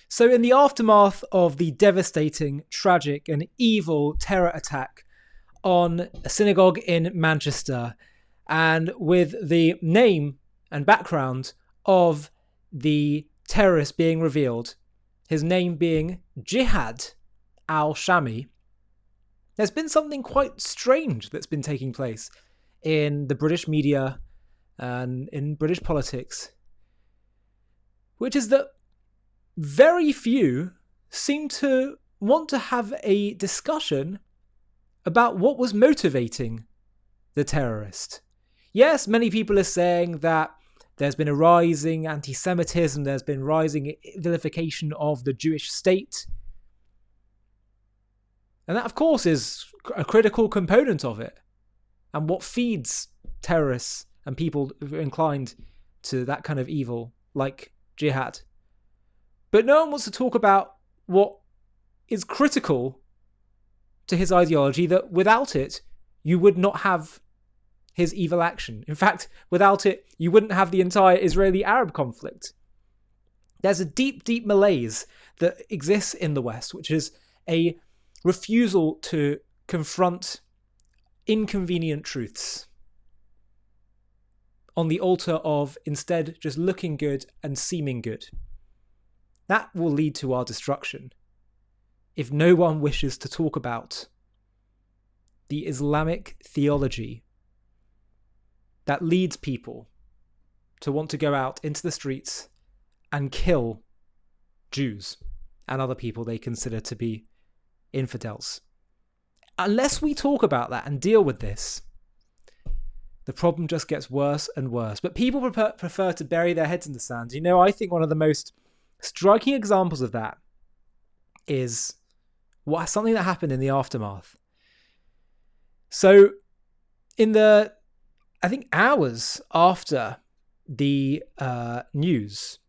So in the aftermath of the devastating, tragic and evil terror attack on a synagogue in Manchester, and with the name and background of the terrorist being revealed, his name being Jihad al-Shami, there's been something quite strange that's been taking place in the British media and in British politics, which is that very few seem to want to have a discussion about what was motivating the terrorist. Yes, many people are saying that there's been a rising anti-Semitism, there's been rising vilification of the Jewish state. And that, of course, is a critical component of it, and what feeds terrorists and people inclined to that kind of evil, like jihad. But no one wants to talk about what is critical to his ideology, that without it, you would not have his evil action. In fact, without it, you wouldn't have the entire Israeli-Arab conflict. There's a deep, deep malaise that exists in the West, which is a refusal to confront inconvenient truths on the altar of instead just looking good and seeming good. That will lead to our destruction if no one wishes to talk about the Islamic theology that leads people to want to go out into the streets and kill Jews and other people they consider to be infidels. Unless we talk about that and deal with this, the problem just gets worse and worse. But people prefer to bury their heads in the sand. You know, I think one of the most striking examples of that is something that happened in the aftermath. So in the, I think, hours after the news,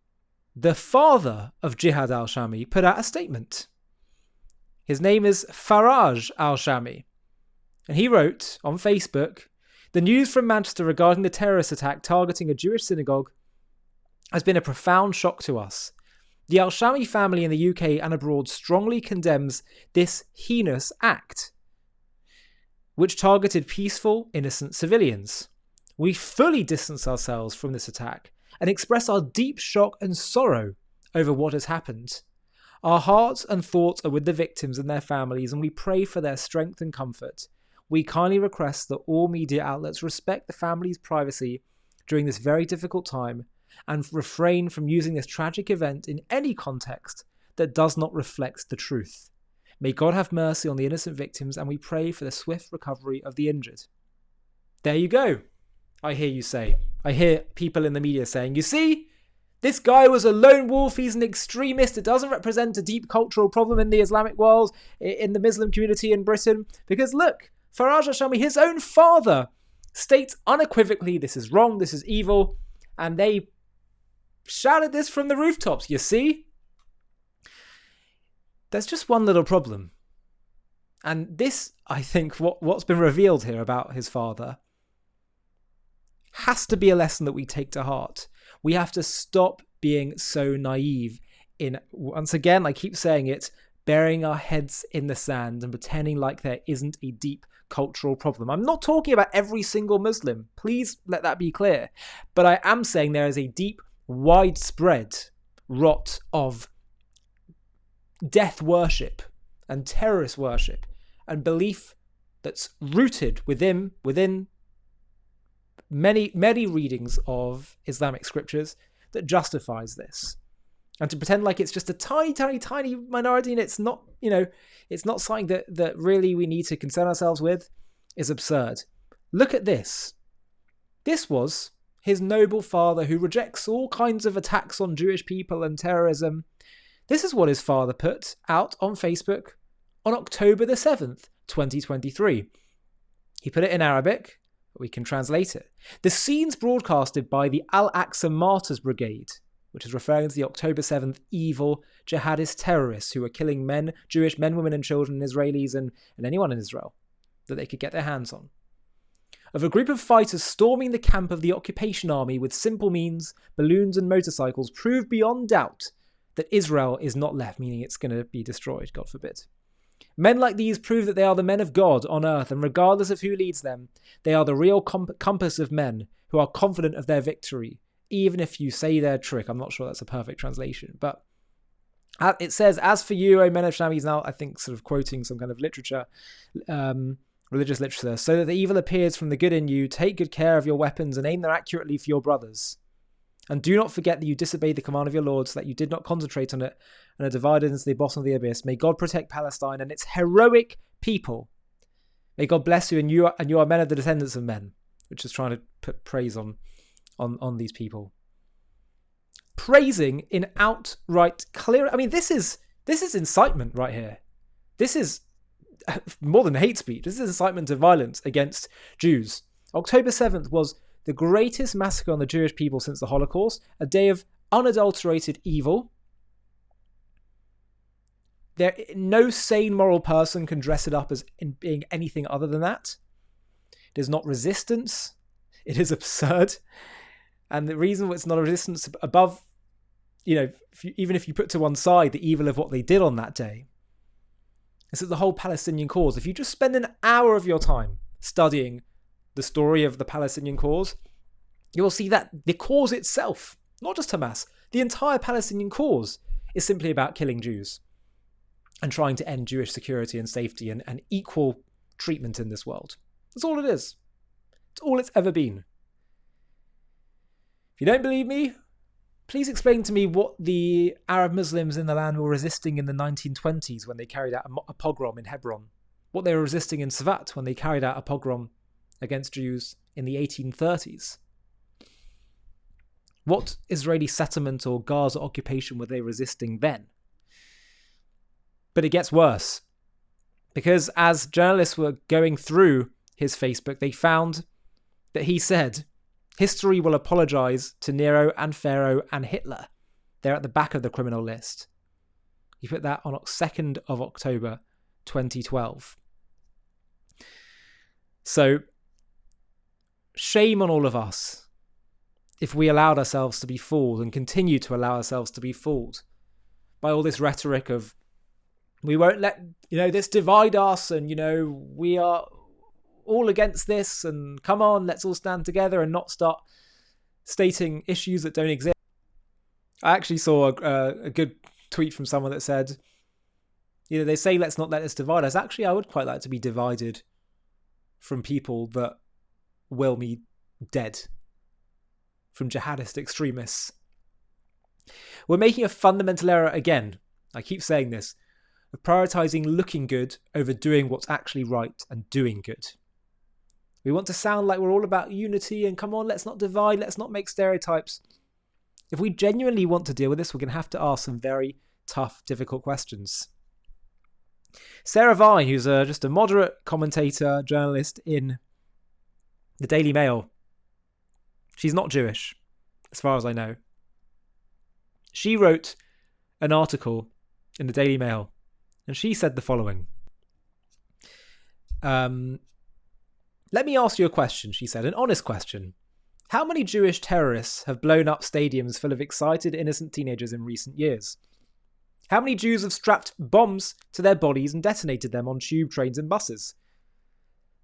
the father of Jihad al-Shami put out a statement. His name is Faraj al-Shami. And he wrote on Facebook, "The news from Manchester regarding the terrorist attack targeting a Jewish synagogue has been a profound shock to us. The al-Shami family in the UK and abroad strongly condemns this heinous act, which targeted peaceful, innocent civilians. We fully distance ourselves from this attack and express our deep shock and sorrow over what has happened. Our hearts and thoughts are with the victims and their families, and we pray for their strength and comfort. We kindly request that all media outlets respect the family's privacy during this very difficult time and refrain from using this tragic event in any context that does not reflect the truth. May God have mercy on the innocent victims, and we pray for the swift recovery of the injured." There you go. I hear you say. I hear people in the media saying, you see, this guy was a lone wolf, he's an extremist, it doesn't represent a deep cultural problem in the Islamic world, in the Muslim community in Britain, because look, Faraj al-Shami, his own father, states unequivocally this is wrong, this is evil, and they shouted this from the rooftops, you see? There's just one little problem. And this, I think, what's been revealed here about his father has to be a lesson that we take to heart. We have to stop being so naive in, once again, I keep saying it, burying our heads in the sand and pretending like there isn't a deep cultural problem. I'm not talking about every single Muslim. Please let that be clear. But I am saying there is a deep, widespread rot of death worship and terrorist worship and belief that's rooted within many readings of Islamic scriptures that justifies this. And to pretend like it's just a tiny minority and it's not, it's not something that really we need to concern ourselves with is absurd. Look at this. This was his noble father who rejects all kinds of attacks on Jewish people and terrorism. This is what his father put out on Facebook on October the 7th, 2023. He put it in Arabic. We can translate it. The scenes broadcasted by the Al-Aqsa Martyrs Brigade, which is referring to the October 7th evil jihadist terrorists who were killing men, Jewish men, women and children, Israelis and anyone in Israel that they could get their hands on, of a group of fighters storming the camp of the occupation army with simple means, balloons and motorcycles, proved beyond doubt that Israel is not left, meaning it's going to be destroyed, God forbid. Men like these prove that they are the men of God on earth, and regardless of who leads them, they are the real compass of men who are confident of their victory, even if you say their trick. I'm not sure that's a perfect translation, but it says, as for you, O men of Shem, he's now, I think, sort of quoting some kind of literature, religious literature, so that the evil appears from the good in you, take good care of your weapons and aim them accurately for your brothers. And do not forget that you disobeyed the command of your Lord, so that you did not concentrate on it and are divided into the bottom of the abyss. May God protect Palestine and its heroic people. May God bless you, and you are men of the descendants of men, which is trying to put praise on these people. Praising in outright clear. I mean, this is incitement right here. This is more than hate speech. This is incitement to violence against Jews. October 7th was the greatest massacre on the Jewish people since the Holocaust, a day of unadulterated evil. No sane moral person can dress it up as in being anything other than that. It is not resistance. It is absurd. And the reason it's not a resistance above, even if you put to one side the evil of what they did on that day, is that the whole Palestinian cause, if you just spend an hour of your time studying the story of the Palestinian cause, you will see that the cause itself, not just Hamas, the entire Palestinian cause is simply about killing Jews and trying to end Jewish security and safety and equal treatment in this world. That's all it is. It's all it's ever been. If you don't believe me, please explain to me what the Arab Muslims in the land were resisting in the 1920s when they carried out a pogrom in Hebron. What they were resisting in Svat when they carried out a pogrom against Jews in the 1830s. What Israeli settlement or Gaza occupation were they resisting then? But it gets worse, because as journalists were going through his Facebook, they found that he said, history will apologize to Nero and Pharaoh and Hitler. They're at the back of the criminal list. He put that on 2nd of October 2012. So, shame on all of us if we allowed ourselves to be fooled and continue to allow ourselves to be fooled by all this rhetoric of, we won't let, this divide us, and, we are all against this, and come on, let's all stand together and not start stating issues that don't exist. I actually saw a good tweet from someone that said, they say let's not let this divide us. Actually, I would quite like to be divided from people that will me dead, from jihadist extremists. We're making a fundamental error again, I keep saying this, of prioritizing looking good over doing what's actually right and doing good. We want to sound like we're all about unity and come on, let's not divide, let's not make stereotypes. If we genuinely want to deal with this, we're going to have to ask some very tough, difficult questions. Sarah Vine, who's just a moderate commentator, journalist in the Daily Mail, she's not Jewish, as far as I know. She wrote an article in the Daily Mail, and she said the following. Let me ask you a question, she said, an honest question. How many Jewish terrorists have blown up stadiums full of excited, innocent teenagers in recent years? How many Jews have strapped bombs to their bodies and detonated them on tube trains and buses?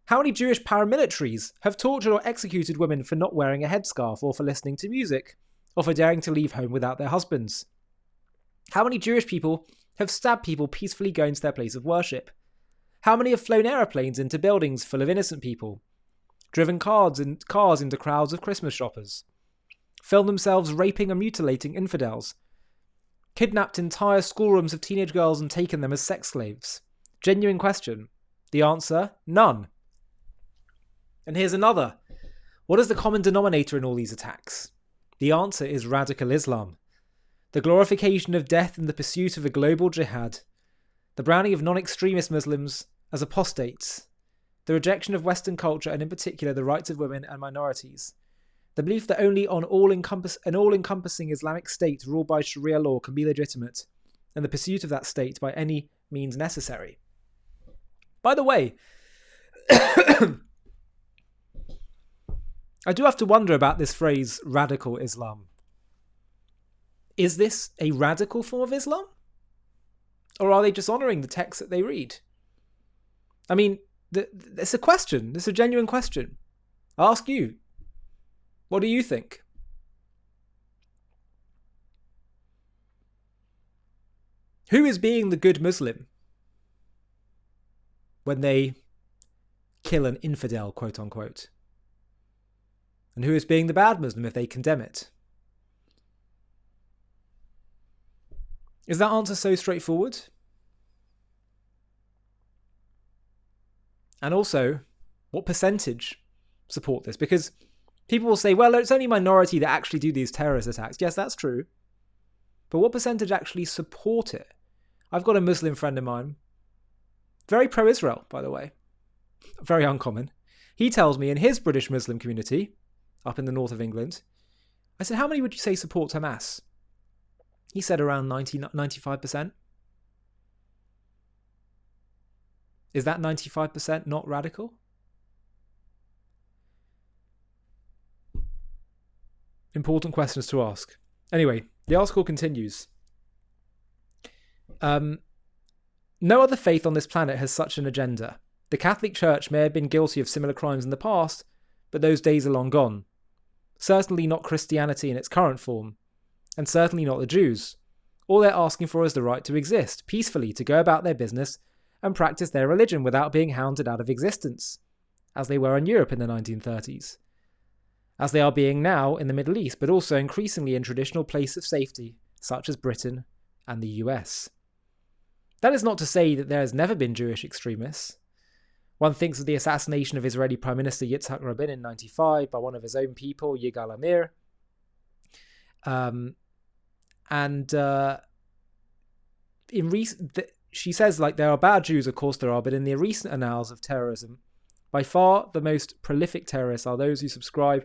How many Jewish paramilitaries have tortured or executed women for not wearing a headscarf, or for listening to music, or for daring to leave home without their husbands? How many Jewish people have stabbed people peacefully going to their place of worship? How many have flown aeroplanes into buildings full of innocent people, driven cars into crowds of Christmas shoppers, filmed themselves raping and mutilating infidels, kidnapped entire schoolrooms of teenage girls and taken them as sex slaves? Genuine question. The answer, none. And here's another. What is the common denominator in all these attacks? The answer is radical Islam. The glorification of death in the pursuit of a global jihad, the branding of non-extremist Muslims as apostates, the rejection of Western culture and in particular the rights of women and minorities, the belief that only an all-encompassing Islamic state ruled by Sharia law can be legitimate, and the pursuit of that state by any means necessary. By the way, I do have to wonder about this phrase, radical Islam. Is this a radical form of Islam? Or are they just honouring the text that they read? I mean, it's a question. It's a genuine question. I ask you, what do you think? Who is being the good Muslim when they kill an infidel, quote unquote? And who is being the bad Muslim if they condemn it? Is that answer so straightforward? And also, what percentage support this? Because people will say, well, it's only a minority that actually do these terrorist attacks. Yes, that's true. But what percentage actually support it? I've got a Muslim friend of mine, very pro-Israel, by the way, very uncommon. He tells me in his British Muslim community, up in the north of England, I said, how many would you say support Hamas? He said around 95%. Is that 95% not radical? Important questions to ask. Anyway, the article continues. No other faith on this planet has such an agenda. The Catholic Church may have been guilty of similar crimes in the past, but those days are long gone. Certainly not Christianity in its current form, and certainly not the Jews. All they're asking for is the right to exist, peacefully, to go about their business and practice their religion without being hounded out of existence, as they were in Europe in the 1930s, as they are being now in the Middle East, but also increasingly in traditional places of safety, such as Britain and the US. That is not to say that there has never been Jewish extremists. One thinks of the assassination of Israeli Prime Minister Yitzhak Rabin in 1995 by one of his own people, Yigal Amir. She says, there are bad Jews, of course there are, but in the recent annals of terrorism, by far the most prolific terrorists are those who subscribe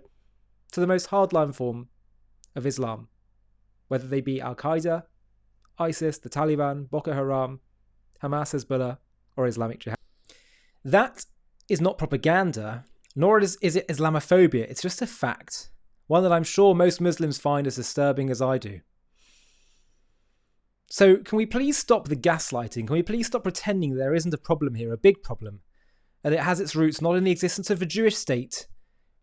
to the most hardline form of Islam, whether they be Al-Qaeda, ISIS, the Taliban, Boko Haram, Hamas, Hezbollah, or Islamic Jihad. That is not propaganda, nor is it Islamophobia. It's just a fact, one that I'm sure most Muslims find as disturbing as I do. So can we please stop the gaslighting? Can we please stop pretending there isn't a problem here, a big problem, and it has its roots not in the existence of a Jewish state,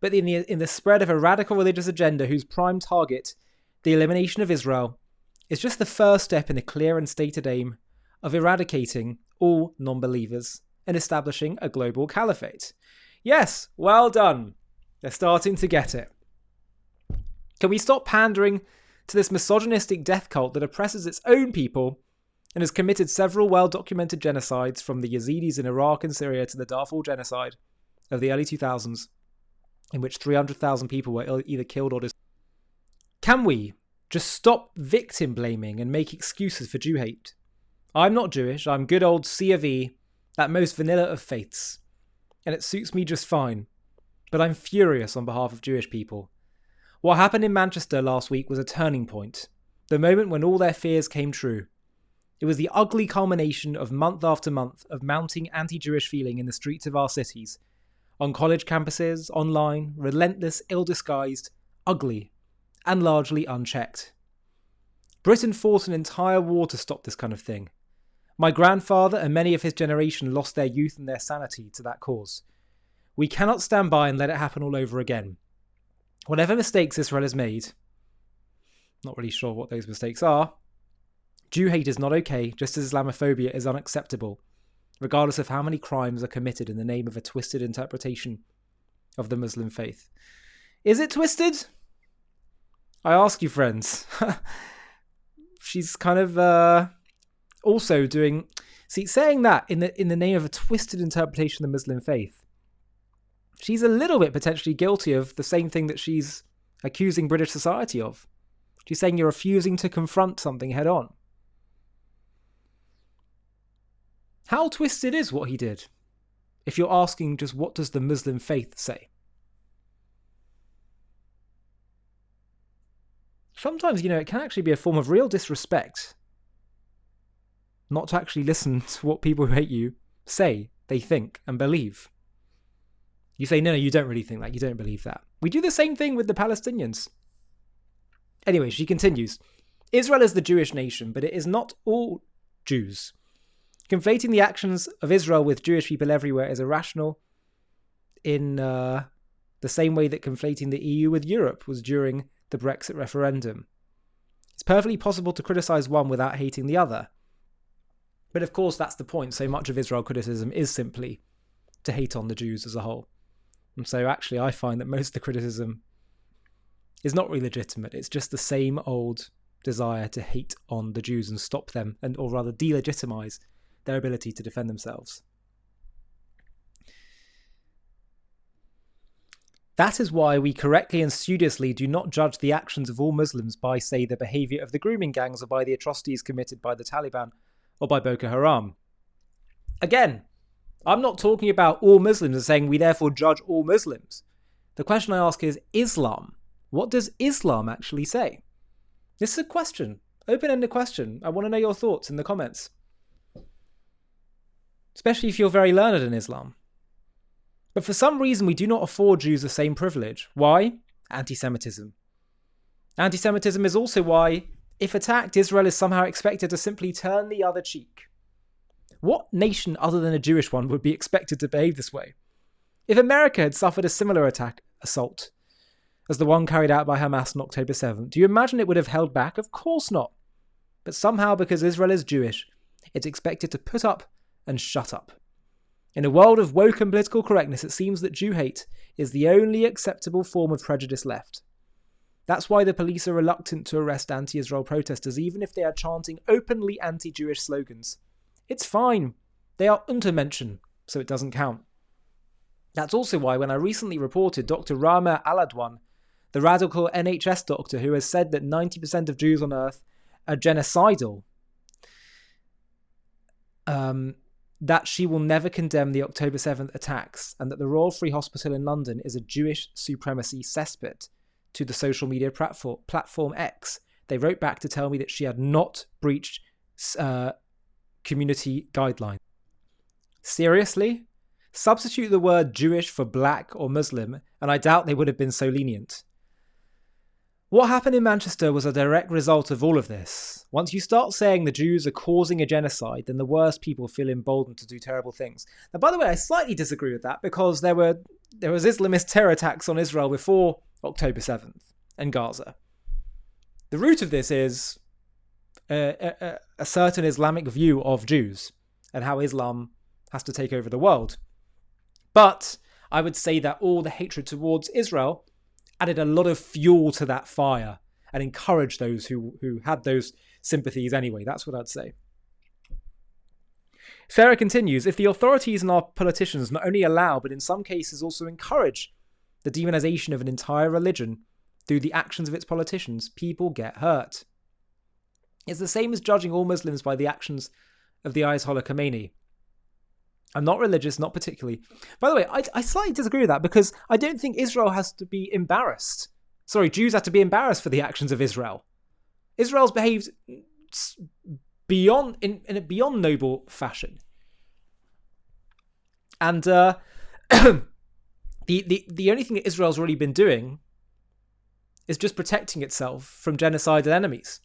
but in the spread of a radical religious agenda whose prime target, the elimination of Israel, is just the first step in a clear and stated aim of eradicating all non-believers and establishing a global caliphate. Yes, well done. They're starting to get it. Can we stop pandering to this misogynistic death cult that oppresses its own people and has committed several well-documented genocides, from the Yazidis in Iraq and Syria to the Darfur genocide of the early 2000s, in which 300,000 people were either killed or displaced? Can we just stop victim blaming and make excuses for Jew hate? I'm not Jewish, I'm good old C of E, that most vanilla of faiths, and it suits me just fine, but I'm furious on behalf of Jewish people. What happened in Manchester last week was a turning point, the moment when all their fears came true. It was the ugly culmination of month after month of mounting anti-Jewish feeling in the streets of our cities, on college campuses, online, relentless, ill-disguised, ugly, and largely unchecked. Britain fought an entire war to stop this kind of thing. My grandfather and many of his generation lost their youth and their sanity to that cause. We cannot stand by and let it happen all over again. Whatever mistakes Israel has made, not really sure what those mistakes are, Jew hate is not okay, just as Islamophobia is unacceptable, regardless of how many crimes are committed in the name of a twisted interpretation of the Muslim faith. Is it twisted? I ask you, friends. She's kind of also doing... See, saying that in the name of a twisted interpretation of the Muslim faith, she's a little bit potentially guilty of the same thing that she's accusing British society of. She's saying you're refusing to confront something head on. How twisted is what he did? If you're asking just what does the Muslim faith say? Sometimes, it can actually be a form of real disrespect not to actually listen to what people who hate you say, they think, and believe. You say, no, you don't really think that. You don't believe that. We do the same thing with the Palestinians. Anyway, she continues. Israel is the Jewish nation, but it is not all Jews. Conflating the actions of Israel with Jewish people everywhere is irrational in the same way that conflating the EU with Europe was during the Brexit referendum. It's perfectly possible to criticize one without hating the other. But of course, that's the point. So much of Israel criticism is simply to hate on the Jews as a whole. And so actually, I find that most of the criticism is not really legitimate. It's just the same old desire to hate on the Jews and stop them, or rather delegitimize their ability to defend themselves. That is why we correctly and studiously do not judge the actions of all Muslims by, say, the behaviour of the grooming gangs or by the atrocities committed by the Taliban or by Boko Haram. Again, I'm not talking about all Muslims and saying we therefore judge all Muslims. The question I ask is Islam. What does Islam actually say? This is a question, open-ended question. I want to know your thoughts in the comments. Especially if you're very learned in Islam. But for some reason, we do not afford Jews the same privilege. Why? Anti-Semitism. Anti-Semitism is also why, if attacked, Israel is somehow expected to simply turn the other cheek. What nation other than a Jewish one would be expected to behave this way? If America had suffered a similar assault as the one carried out by Hamas on October 7th, do you imagine it would have held back? Of course not. But somehow, because Israel is Jewish, it's expected to put up and shut up. In a world of woke and political correctness, it seems that Jew hate is the only acceptable form of prejudice left. That's why the police are reluctant to arrest anti-Israel protesters, even if they are chanting openly anti-Jewish slogans. It's fine. They are Untermenschen, so it doesn't count. That's also why when I recently reported Dr. Rama Aladwan, the radical NHS doctor who has said that 90% of Jews on earth are genocidal, that she will never condemn the October 7th attacks and that the Royal Free Hospital in London is a Jewish supremacy cesspit to the social media platform X. They wrote back to tell me that she had not breached community guidelines. Seriously? Substitute the word Jewish for black or Muslim, and I doubt they would have been so lenient. What happened in Manchester was a direct result of all of this. Once you start saying the Jews are causing a genocide, then the worst people feel emboldened to do terrible things. Now, by the way, I slightly disagree with that because there was Islamist terror attacks on Israel before October 7th and Gaza. The root of this is a certain Islamic view of Jews and how Islam has to take over the world. But I would say that all the hatred towards Israel added a lot of fuel to that fire and encouraged those who had those sympathies anyway. That's what I'd say. Sarah continues, if the authorities and our politicians not only allow, but in some cases also encourage the demonization of an entire religion through the actions of its politicians, people get hurt. It's the same as judging all Muslims by the actions of the Ayatollah Khomeini. I'm not religious, not particularly. By the way, I slightly disagree with that because I don't think Israel has to be embarrassed. Sorry, Jews have to be embarrassed for the actions of Israel. Israel's behaved in a beyond noble fashion. And the only thing that Israel's really been doing is just protecting itself from genocidal enemies.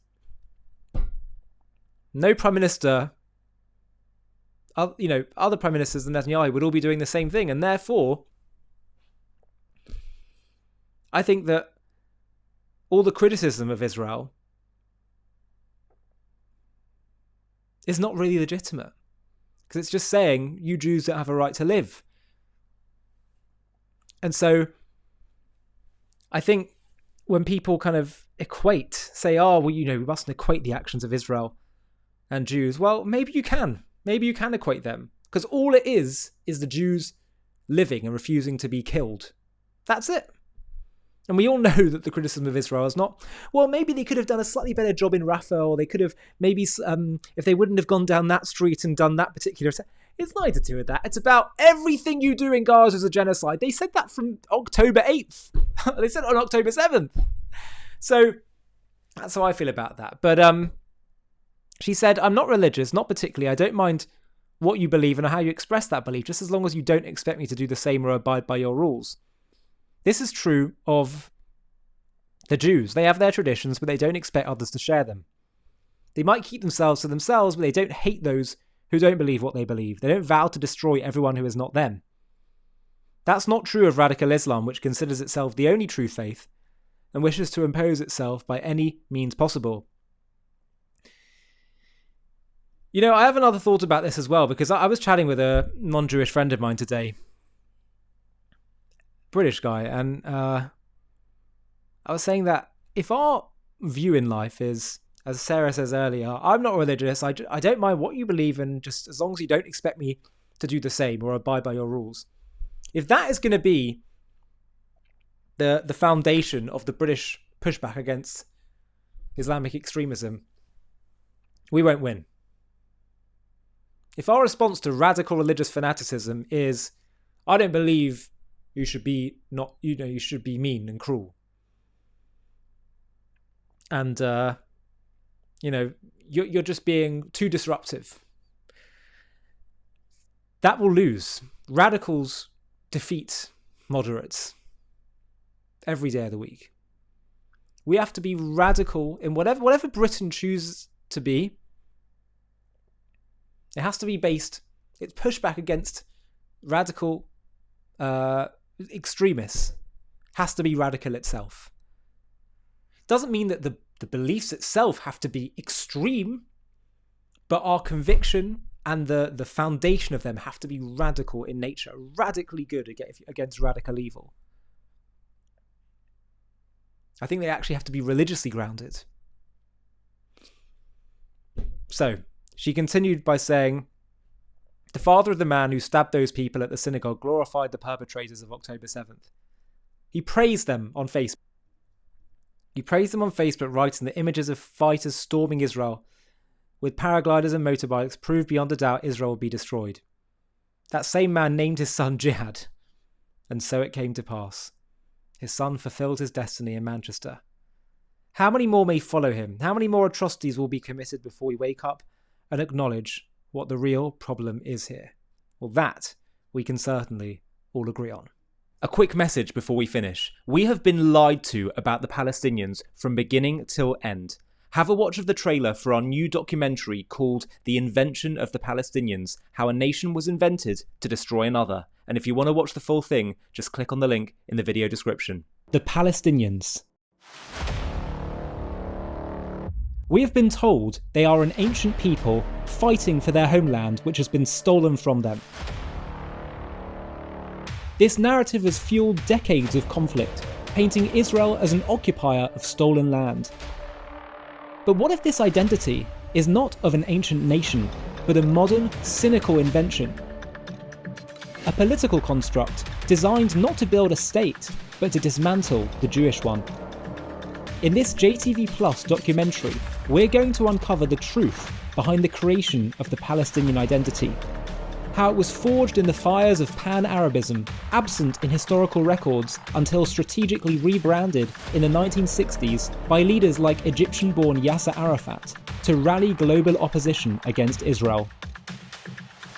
No prime minister, other prime ministers than Netanyahu would all be doing the same thing. And therefore, I think that all the criticism of Israel is not really legitimate. Because it's just saying, you Jews don't have a right to live. And so, I think when people kind of say, we mustn't equate the actions of Israel and Jews. Well, maybe you can. Maybe you can equate them. Because all it is the Jews living and refusing to be killed. That's it. And we all know that the criticism of Israel is not, well, maybe they could have done a slightly better job in Rafah, or they could have maybe, if they wouldn't have gone down that street and done that particular... It's nothing to do with that. It's about everything you do in Gaza is a genocide. They said that from October 8th. They said it on October 7th. So that's how I feel about that. But she said, I'm not religious, not particularly. I don't mind what you believe and how you express that belief, just as long as you don't expect me to do the same or abide by your rules. This is true of the Jews. They have their traditions, but they don't expect others to share them. They might keep themselves to themselves, but they don't hate those who don't believe what they believe. They don't vow to destroy everyone who is not them. That's not true of radical Islam, which considers itself the only true faith and wishes to impose itself by any means possible. You know, I have another thought about this as well, because I was chatting with a non-Jewish friend of mine today, British guy, and I was saying that if our view in life is, as Sarah says earlier, I'm not religious, I don't mind what you believe in, just as long as you don't expect me to do the same or abide by your rules. If that is going to be the foundation of the British pushback against Islamic extremism, we won't win. If our response to radical religious fanaticism is, I don't believe you should be mean and cruel, and you're just being too disruptive, that will lose. Radicals defeat moderates every day of the week. We have to be radical in whatever Britain chooses to be. It has to be based, its pushback against radical extremists has to be radical itself. Doesn't mean that the beliefs itself have to be extreme, but our conviction and the foundation of them have to be radical in nature, radically good against radical evil. I think they actually have to be religiously grounded. So, she continued by saying, the father of the man who stabbed those people at the synagogue glorified the perpetrators of October 7th. He praised them on Facebook. Writing that images of fighters storming Israel with paragliders and motorbikes proved beyond a doubt Israel would be destroyed. That same man named his son Jihad, and so it came to pass. His son fulfilled his destiny in Manchester. How many more may follow him? How many more atrocities will be committed before we wake up and acknowledge what the real problem is here? Well, that we can certainly all agree on. A quick message before we finish. We have been lied to about the Palestinians from beginning till end. Have a watch of the trailer for our new documentary called The Invention of the Palestinians, How a Nation Was Invented to Destroy Another. And if you want to watch the full thing, just click on the link in the video description. The Palestinians. We have been told they are an ancient people fighting for their homeland which has been stolen from them. This narrative has fueled decades of conflict, painting Israel as an occupier of stolen land. But what if this identity is not of an ancient nation, but a modern, cynical invention? A political construct designed not to build a state, but to dismantle the Jewish one. In this JTV Plus documentary, we're going to uncover the truth behind the creation of the Palestinian identity. How it was forged in the fires of pan-Arabism, absent in historical records until strategically rebranded in the 1960s by leaders like Egyptian-born Yasser Arafat to rally global opposition against Israel.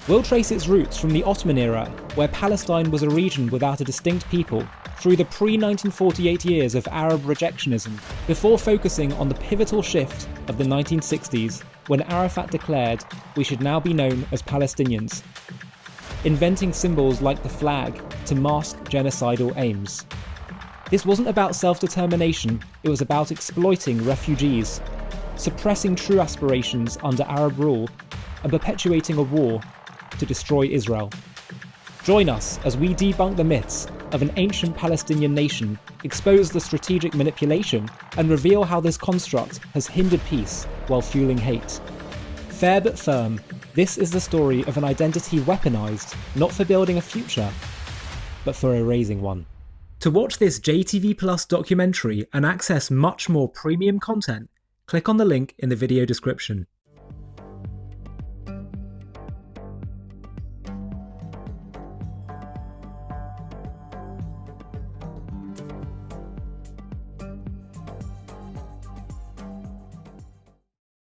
We'll trace its roots from the Ottoman era, where Palestine was a region without a distinct people, through the pre-1948 years of Arab rejectionism, before focusing on the pivotal shift of the 1960s, when Arafat declared we should now be known as Palestinians, inventing symbols like the flag to mask genocidal aims. This wasn't about self-determination, it was about exploiting refugees, suppressing true aspirations under Arab rule, and perpetuating a war to destroy Israel. Join us as we debunk the myths of an ancient Palestinian nation, expose the strategic manipulation, and reveal how this construct has hindered peace while fueling hate. Fair but firm, this is the story of an identity weaponized, not for building a future, but for erasing one. To watch this JTV Plus documentary and access much more premium content, click on the link in the video description.